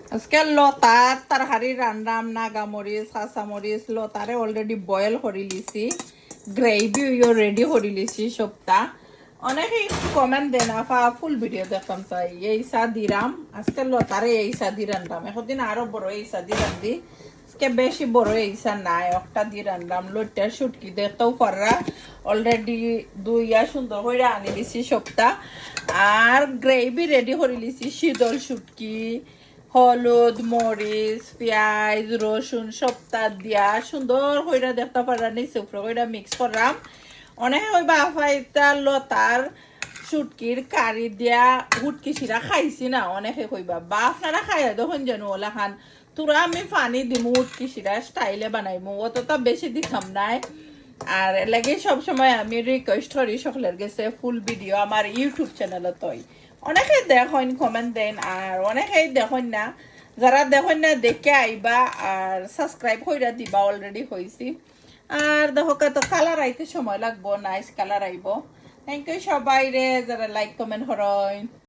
আজকে লতার তরকারি রান্নাম নাগামরিচ কাঁচামরিচ লতারে অলরেডি বয়েল করে লিছি গ্রেভিও রেডি করে লিছি সবটা অনেকেই কমেন্ট দেন আফা ফুল ভিডিও দেখতাম চাই এই চা দিরাম আজকে লতারে এই চা দি রান্নাম এখন আরো বড় এই চা দি রান্ধি আজকে বেশি বড় এই চা নাই একটা দি রান্নাম লইটার শুটকি দেখতেও পাররা অলরেডি দুইয়া সুন্দর করে আনি লিছি সবটা আর গ্রেভি রেডি করে লিছি শীতল শুটকি হলুদ মরিচ পেঁয়াজ রসুন সবটা দিয়া সুন্দর কইরা দেখতে পারা নিচে উপরে কইরা মিক্স করলাম অনেকে ওই বাফাইতা লতার শুটকির কারি দিয়া হুটকি সিরা খাইছি না অনেকে কইবা বা আপনারা খাইয়া দেখুন যেন ওলা খান তোরা আমি পানি দিমু হুটকি সিরা স্টাইলে বানাইমু অতটা বেশি দিতাম নাই আর লাগে সবসময় আমি রিকোয়েস্ট করি সকলের কাছে ফুল ভিডিও আমার ইউটিউব চ্যানেলে তৈ অনেকেই দেখেন কমেন্ট দেন আর অনেকেই দেখেন না যারা দেখেন না দেখে আইবা আর সাবস্ক্রাইব কইরা দিবা অলরেডি হয়েছি আর দেখো কত কালার আইতে সময় লাগবো নাইস কালার আইব থ্যাংক ইউ সবাই রে যারা লাইক কমেন্ট করেন